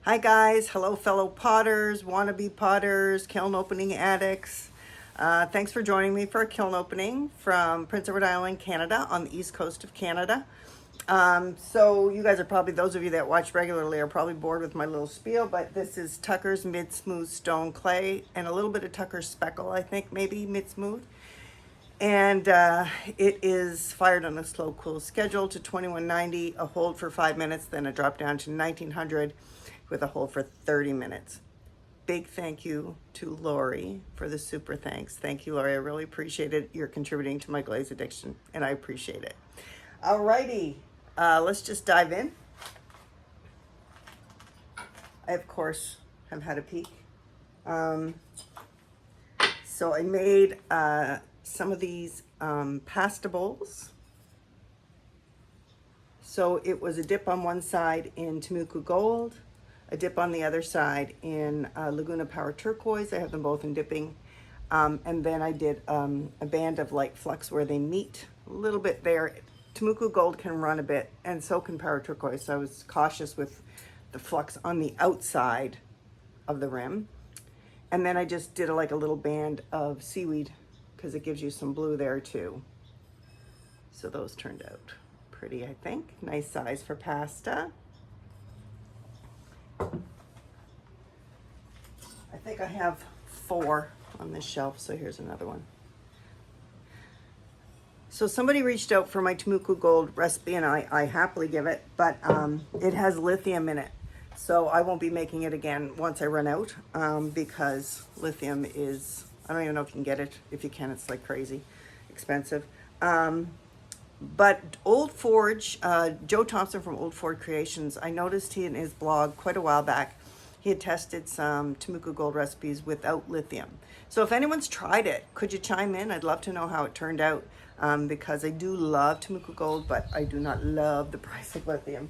Hi guys, hello fellow potters, wannabe potters, kiln opening addicts. Thanks for joining me for a kiln opening from Prince Edward Island, Canada, on the east coast of Canada. So you guys are probably, those of you that watch regularly are probably bored with my little spiel, but this is Tucker's mid-smooth stone clay and a little bit of Tucker's speckle, I think, maybe mid-smooth. And it is fired on a slow cool schedule to 2190, a hold for 5 minutes, then a drop down to 1900 with a hold for 30 minutes. Big thank you to Lori for the super thanks. Thank you, Lori. I really appreciate it. You're contributing to my glaze addiction, and I appreciate it. Alrighty, let's just dive in. I, of course, have had a peek. So I made some of these pasta bowls. So it was a dip on one side in Temuco Gold, a dip on the other side in Laguna Power Turquoise. I have them both in dipping. And then I did a band of light flux where they meet a little bit there. Temuco Gold can run a bit, and so can Power Turquoise. So I was cautious with the flux on the outside of the rim. And then I just did like a little band of seaweed because it gives you some blue there too. So those turned out pretty, I think. Nice size for pasta. I think I have 4 on this shelf, so here's another one. So somebody reached out for my Temuco Gold recipe, and I happily give it, but it has lithium in it. So I won't be making it again once I run out because lithium is, I don't even know if you can get it. If you can, it's like crazy expensive. But Old Forge, Joe Thompson from Old Forge Creations, I noticed he in his blog quite a while back, he had tested some Temuco Gold recipes without lithium. So if anyone's tried it, could you chime in? I'd love to know how it turned out because I do love Temuco Gold, but I do not love the price of lithium.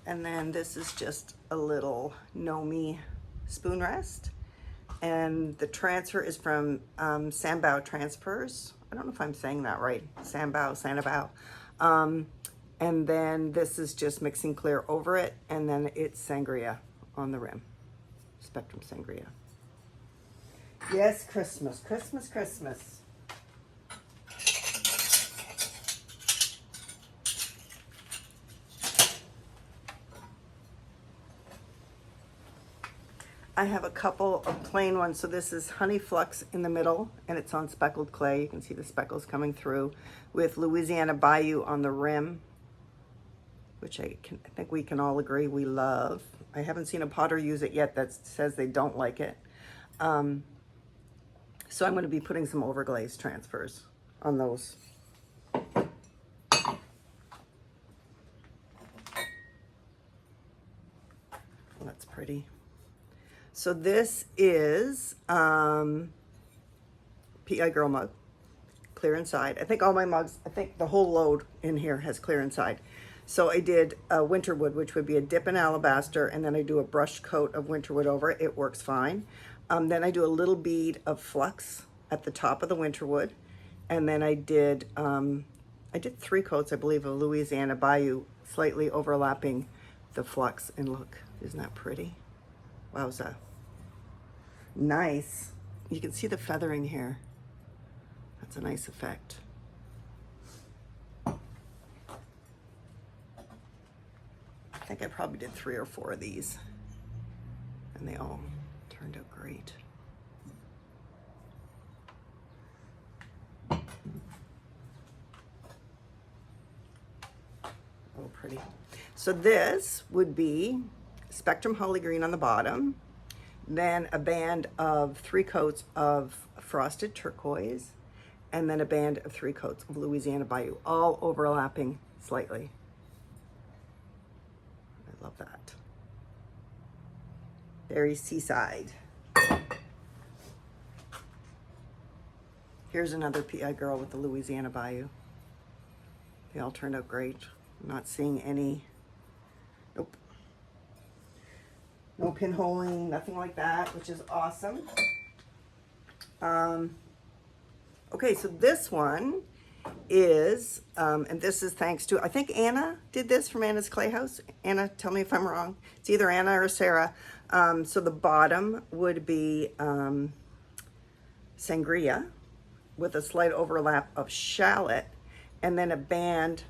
And then this is just a little Nomi spoon rest. And the transfer is from Sambao Transfers. I don't know if I'm saying that right. Sanabao. And then this is just mixing clear over it. And then it's sangria on the rim. Spectrum sangria. Yes, Christmas, Christmas, Christmas. I have a couple of plain ones. So this is Honey Flux in the middle, and it's on speckled clay. You can see the speckles coming through with Louisiana Bayou on the rim, which I think we can all agree we love. I haven't seen a potter use it yet that says they don't like it. So I'm going to be putting some overglaze transfers on those. Well, that's pretty. So this is PI Girl mug, clear inside. I think all my mugs, I think the whole load in here has clear inside. So I did Winterwood, which would be a dip in alabaster, and then I do a brush coat of Winterwood over it. It works fine. Then I do a little bead of flux at the top of the Winterwood, and then I did 3 coats, I believe, of Louisiana Bayou, slightly overlapping the flux. And look, isn't that pretty? Wowza. Nice. You can see the feathering here. That's a nice effect. I think I probably did 3 or 4 of these, and they all turned out great. Oh, pretty. So this would be Spectrum Holly Green on the bottom, then a band of 3 coats of Frosted Turquoise, and then a band of 3 coats of Louisiana Bayou, all overlapping slightly. I love that. Very seaside. Here's another PI Girl with the Louisiana Bayou. They all turned out great. I'm not seeing any, nope. No pinholing, nothing like that, which is awesome. Okay, so this one is, and this is thanks to, I think Anna did this from Anna's Clay House. Anna, tell me if I'm wrong. It's either Anna or Sarah. So the bottom would be sangria with a slight overlap of shallot, and then a band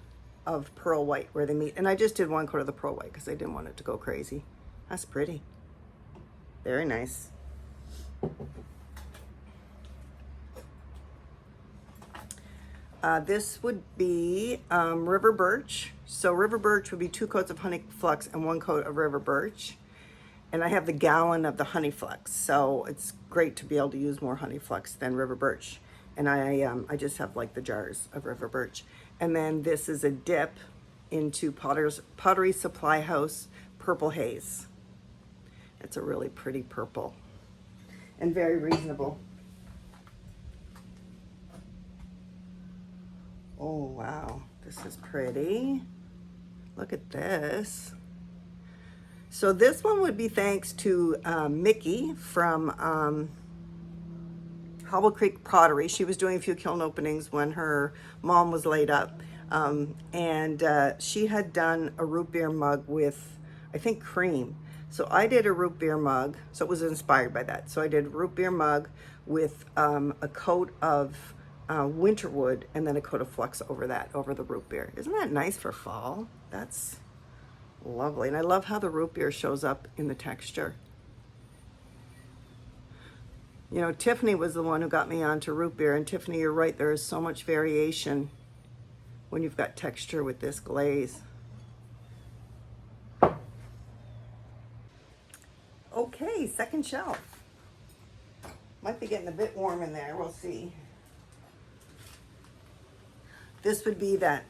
of pearl white where they meet. And I just did one coat of the pearl white because I didn't want it to go crazy. That's pretty. Very nice. This would be river birch. So river birch would be 2 coats of honey flux and 1 coat of river birch. And I have the gallon of the honey flux, so it's great to be able to use more honey flux than river birch. And I just have like the jars of river birch. And then this is a dip into Pottery Supply House Purple Haze. It's a really pretty purple and very reasonable. Oh, wow, this is pretty. Look at this. So this one would be thanks to Mickey from Hobble Creek Pottery. She was doing a few kiln openings when her mom was laid up. And she had done a root beer mug with, I think, cream. So I did a root beer mug, so it was inspired by that. So I did a root beer mug with a coat of winterwood and then a coat of flux over that, over the root beer. Isn't that nice for fall? That's lovely. And I love how the root beer shows up in the texture. You know, Tiffany was the one who got me onto root beer. And Tiffany, you're right, there is so much variation when you've got texture with this glaze. Okay, second shelf. Might be getting a bit warm in there, we'll see. This would be that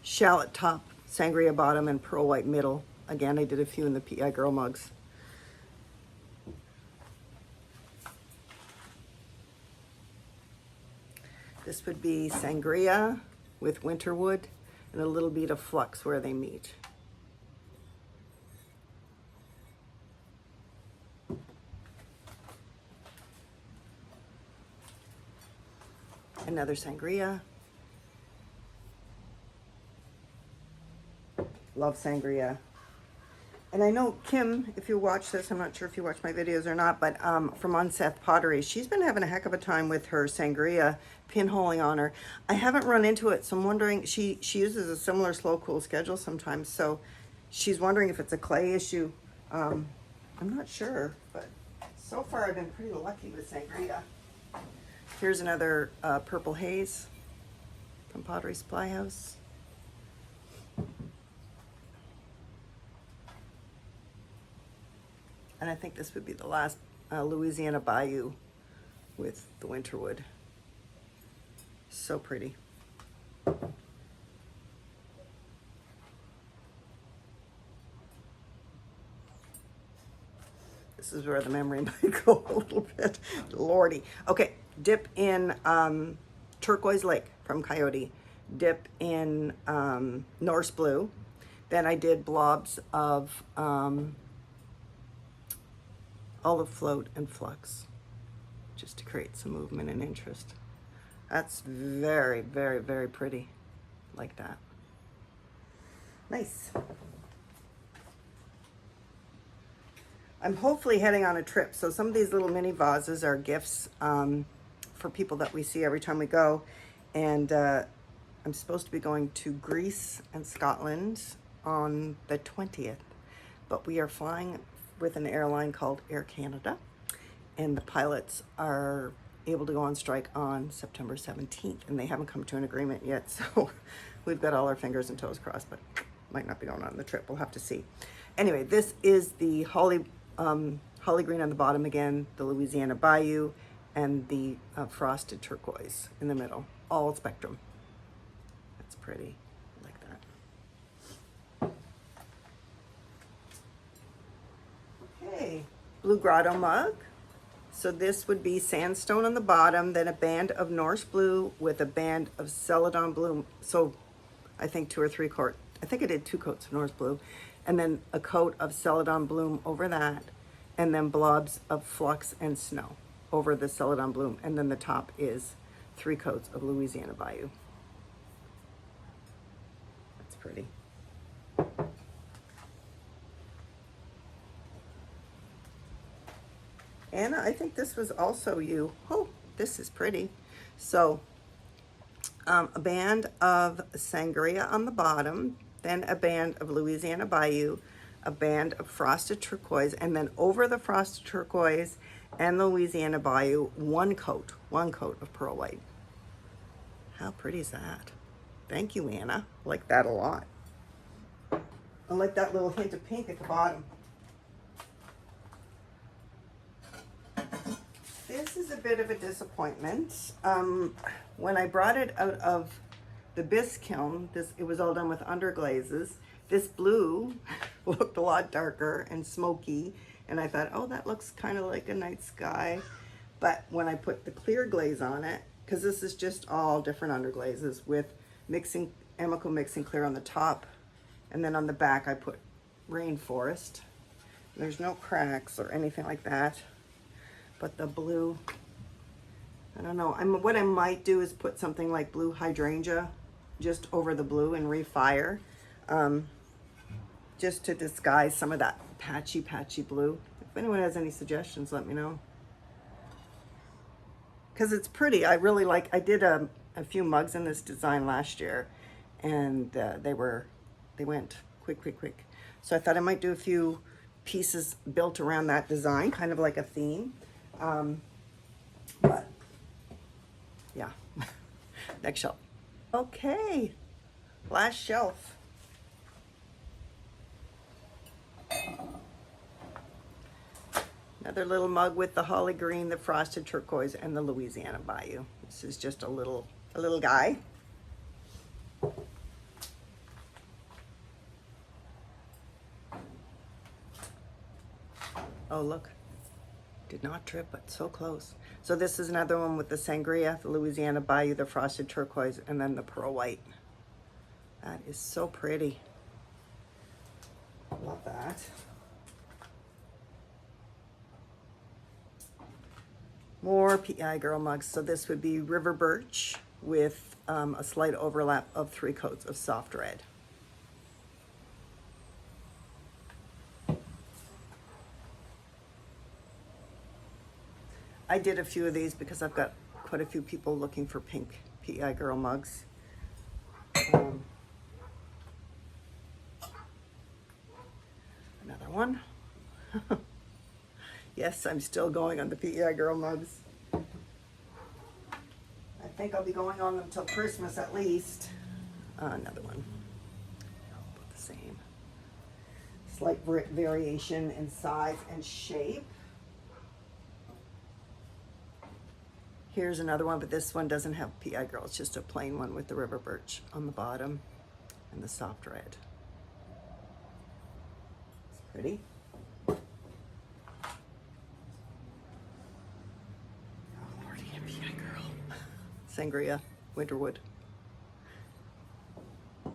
shallot top, sangria bottom, and pearl white middle. Again, I did a few in the PI Girl mugs. This would be sangria with winterwood and a little bit of flux where they meet. Another sangria. Love sangria. And I know Kim, if you watch this, I'm not sure if you watch my videos or not, but from Unseth Pottery, she's been having a heck of a time with her sangria pinholing on her. I haven't run into it, so I'm wondering, she uses a similar slow cool schedule sometimes, so she's wondering if it's a clay issue. I'm not sure, but so far I've been pretty lucky with sangria. Here's another purple haze from Pottery Supply House. And I think this would be the last Louisiana Bayou with the winterwood. So pretty. This is where the memory might go a little bit. Lordy. Okay, dip in Turquoise Lake from Coyote. Dip in Norse Blue. Then I did blobs of olive float and flux, just to create some movement and interest. That's very, very, very pretty, like that. Nice. I'm hopefully heading on a trip, so some of these little mini vases are gifts for people that we see every time we go, and I'm supposed to be going to Greece and Scotland on the 20th, but we are flying with an airline called Air Canada, and the pilots are able to go on strike on September 17th, and they haven't come to an agreement yet, so we've got all our fingers and toes crossed, but might not be going on the trip. We'll have to see. Anyway, this is the holly green on the bottom again, the Louisiana Bayou, and the frosted turquoise in the middle, all spectrum. That's pretty. Okay, Blue Grotto mug. So this would be sandstone on the bottom, then a band of Norse blue with a band of celadon blue. So I think 2 or 3 coats. I think I did 2 coats of Norse blue, and then a coat of celadon bloom over that, and then blobs of flux and snow over the celadon bloom, and then the top is 3 coats of Louisiana Bayou. That's pretty. Anna, I think this was also you. Oh, this is pretty. So a band of sangria on the bottom, then a band of Louisiana Bayou, a band of frosted turquoise, and then over the frosted turquoise and the Louisiana Bayou, one coat of pearl white. How pretty is that? Thank you, Anna. I like that a lot. I like that little hint of pink at the bottom. This is a bit of a disappointment. When I brought it out of the bisque kiln, it was all done with underglazes. This blue looked a lot darker and smoky, and I thought, oh, that looks kind of like a night sky. But when I put the clear glaze on it, because this is just all different underglazes with amaco mixing clear on the top, and then on the back I put rainforest. There's no cracks or anything like that. But the blue, I don't know. What I might do is put something like blue hydrangea just over the blue and refire, just to disguise some of that patchy blue. If anyone has any suggestions, let me know. Because it's pretty. I really like, I did a few mugs in this design last year, and they went quick. So I thought I might do a few pieces built around that design, kind of like a theme. But yeah, next shelf. Okay, last shelf. Another little mug with the holly green, the frosted turquoise, and the Louisiana Bayou. This is just a little guy. Oh, look. Did not trip, but so close. So this is another one with the sangria, the Louisiana Bayou, the frosted turquoise, and then the pearl white. That is so pretty. Love that. More PEI Girl mugs. So this would be River Birch with a slight overlap of 3 coats of soft red. I did a few of these because I've got quite a few people looking for pink PEI Girl mugs. Another one. Yes, I'm still going on the PEI Girl mugs. I think I'll be going on them till Christmas at least. Another one. About the same. Slight variation in size and shape. Here's another one, but this one doesn't have PEI Girl. It's just a plain one with the River Birch on the bottom and the soft red. It's pretty. Oh, Lordy, PEI Girl. Sangria, Winterwood.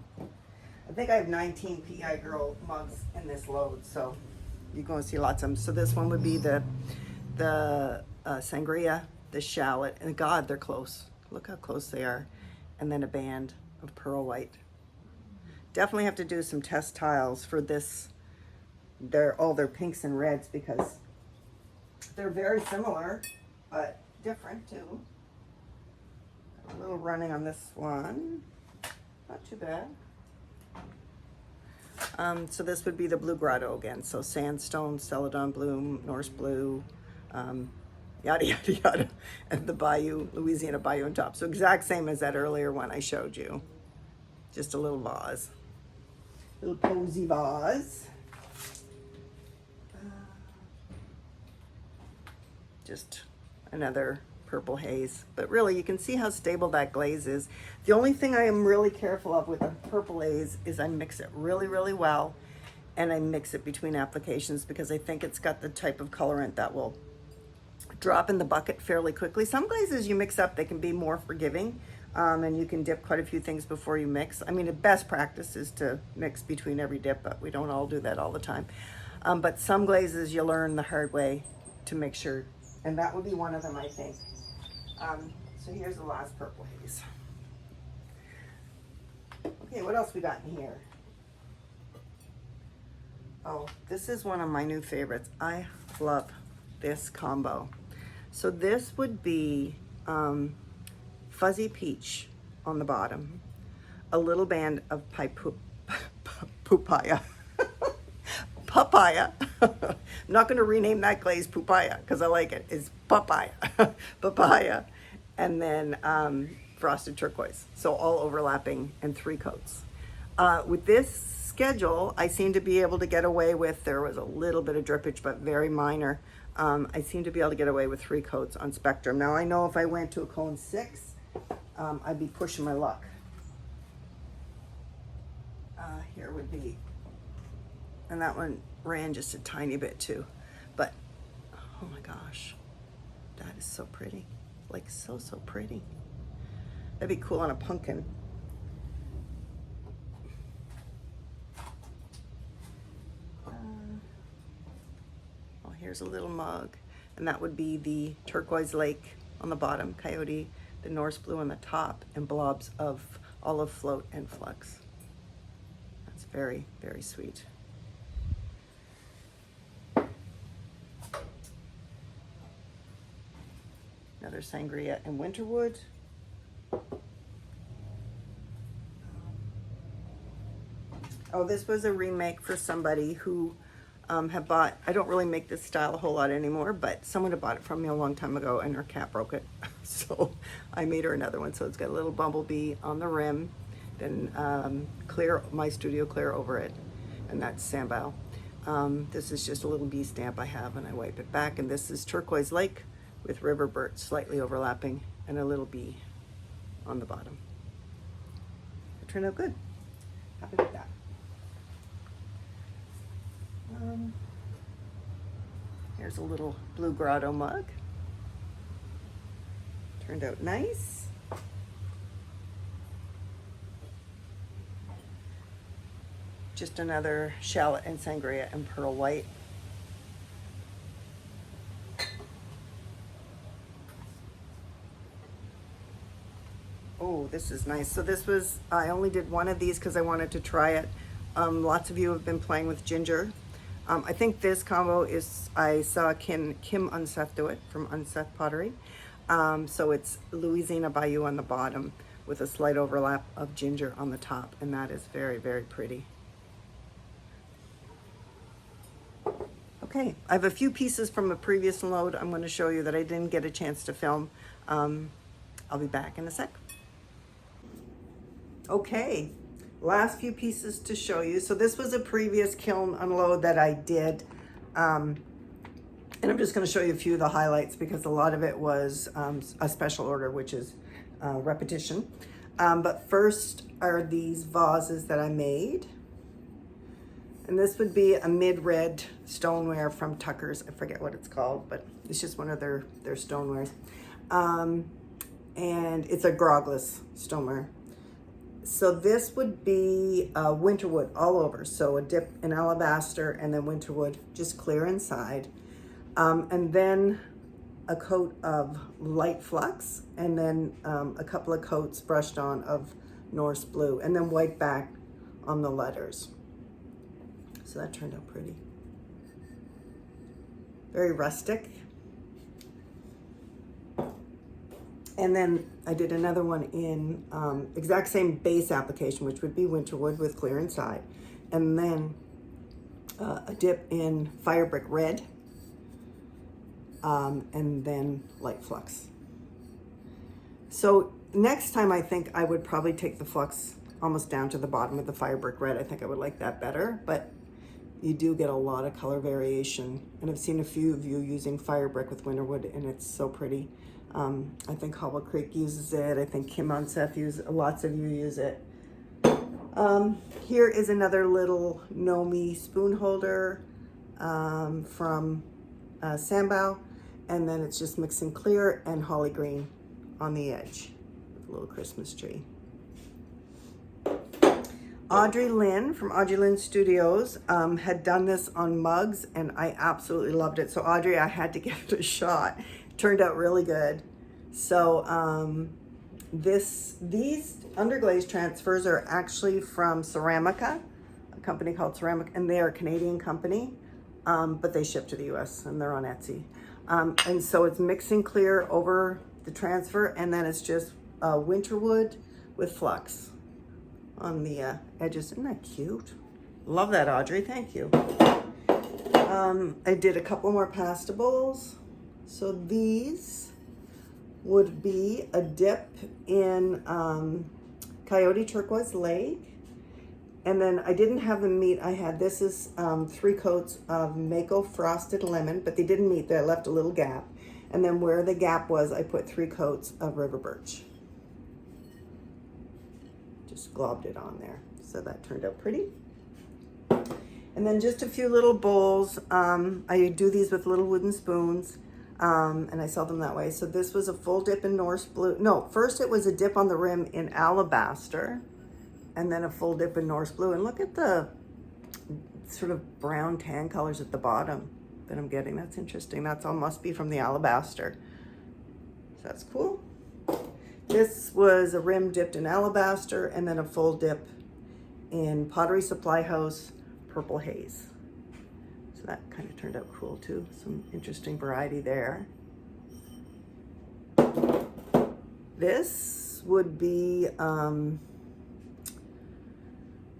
I think I have 19 PEI Girl mugs in this load, so you're going to see lots of them. So this one would be the sangria, the shallot, and God, they're close. Look how close they are. And then a band of pearl white. Definitely have to do some test tiles for this. All their pinks and reds because they're very similar, but different too. A little running on this one. Not too bad. So this would be the Blue Grotto again. So sandstone, celadon bloom, Norse blue, yada, yada, yada, and the Bayou, Louisiana Bayou on top. So exact same as that earlier one I showed you. Just a little vase. Little cozy vase. Just another purple haze. But really, you can see how stable that glaze is. The only thing I am really careful of with a purple haze is I mix it really, really well. And I mix it between applications because I think it's got the type of colorant that will drop in the bucket fairly quickly. Some glazes you mix up, they can be more forgiving, and you can dip quite a few things before you mix. I mean, the best practice is to mix between every dip, but we don't all do that all the time. But some glazes you learn the hard way to make sure, and that would be one of them, I think. So here's the last purple haze. Okay, what else we got in here? Oh, this is one of my new favorites. I love this combo. So this would be fuzzy peach on the bottom, a little band of papaya. Papaya. I'm not going to rename that glaze papaya because I like it. It's papaya. Papaya. And then frosted turquoise. So all overlapping and 3 coats. With this schedule, I seem to be able to get away with, there was a little bit of drippage, but very minor. I seem to be able to get away with 3 coats on Spectrum. Now I know if I went to a cone 6, I'd be pushing my luck. Here would be, and that one ran just a tiny bit too, but oh my gosh, that is so pretty. Like so pretty. That'd be cool on a pumpkin. Oh, here's a little mug, and that would be the turquoise lake on the bottom, coyote, the Norse blue on the top, and blobs of olive float and flux. That's very, very sweet. Another sangria and winterwood. Oh, this was a remake for somebody who had bought, I don't really make this style a whole lot anymore, but someone had bought it from me a long time ago and her cat broke it. So I made her another one. So it's got a little bumblebee on the rim, then clear, my studio clear over it, and that's sambal. This is just a little bee stamp I have, and I wipe it back, and this is turquoise lake with river birch slightly overlapping and a little bee on the bottom. It turned out good. Happy with that. Here's a little blue grotto mug. Turned out nice. Just another shallot and sangria and pearl white. Oh, this is nice. So this was, I only did one of these because I wanted to try it. Lots of you have been playing with ginger. I think this combo is, I saw Kim Unseth do it from Unseth Pottery. So it's Louisiana Bayou on the bottom with a slight overlap of ginger on the top, and that is very, very pretty. Okay, I have a few pieces from a previous load I'm going to show you that I didn't get a chance to film. I'll be back in a sec. Okay, last few pieces to show you. So this was a previous kiln unload that I did. And I'm just going to show you a few of the highlights because a lot of it was a special order, which is repetition. But first are these vases that I made. And this would be a mid-red stoneware from Tucker's. I forget what it's called, but it's just one of their stonewares. And it's a grogless stoneware. So this would be winterwood all over. So a dip in alabaster and then winterwood, just clear inside. And then a coat of light flux, and then a couple of coats brushed on of Norse blue, and then white back on the letters. So that turned out pretty. Very rustic. And then I did another one in exact same base application, which would be winterwood with clear inside. And then a dip in fire brick red. And then light flux. So next time I think I would probably take the flux almost down to the bottom of the fire brick red. I think I would like that better, but you do get a lot of color variation. And I've seen a few of you using fire brick with winterwood, and it's so pretty. I think Hobble Creek uses it. I think Kim Unseth uses, lots of you use it. Here is another little Nomi spoon holder from Sambal. And then it's just mixing clear and holly green on the edge with a little Christmas tree. Audrey Lynn from Audrey Lynn Studios had done this on mugs, and I absolutely loved it. So Audrey, I had to give it a shot. It turned out really good. So these underglaze transfers are actually from Ceramica, a company called Ceramic, and they are a Canadian company, but they ship to the US and they're on Etsy. And so it's mixing clear over the transfer, and then it's just winter wood with flux on the edges. Isn't that cute? Love that, Audrey. Thank you. I did a couple more pasta bowls. So these would be a dip in Coyote Turquoise Lake. And then I didn't have the meat. I had, this is 3 coats of mayco frosted lemon, but they didn't meet. They left a little gap. And then where the gap was, I put 3 coats of river birch. Just globbed it on there. So that turned out pretty. And then just a few little bowls. I do these with little wooden spoons, and I sell them that way. So this was a full dip in Norse blue. No, first it was a dip on the rim in alabaster, and then a full dip in Norse blue. And look at the sort of brown tan colors at the bottom that I'm getting. That's interesting. That's all must be from the alabaster. So that's cool. This was a rim dipped in alabaster, and then a full dip in Pottery Supply House Purple Haze. So that kind of turned out cool too. Some interesting variety there. This would be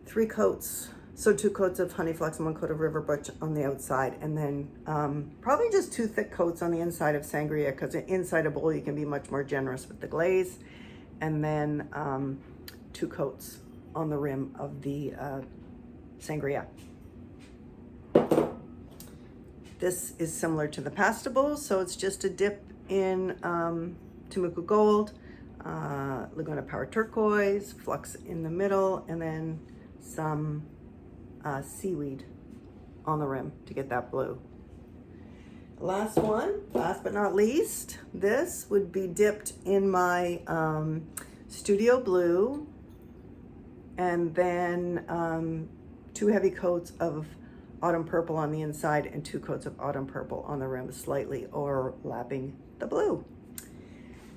3 coats. So 2 coats of honey flax and 1 coat of river birch on the outside, and then probably just 2 thick coats on the inside of sangria, because inside a bowl you can be much more generous with the glaze. And then 2 coats on the rim of the sangria. This is similar to the pasta bowl, so it's just a dip in Temuco Gold, Laguna Power Turquoise, flux in the middle, and then some seaweed on the rim to get that blue. Last one, last but not least, this would be dipped in my Studio Blue, and then 2 heavy coats of Autumn Purple on the inside and 2 coats of Autumn Purple on the rim, slightly overlapping the blue.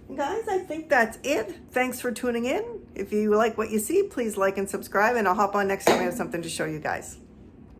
And guys, I think that's it. Thanks for tuning in. If you like what you see, please like and subscribe, and I'll hop on next time I have something to show you guys.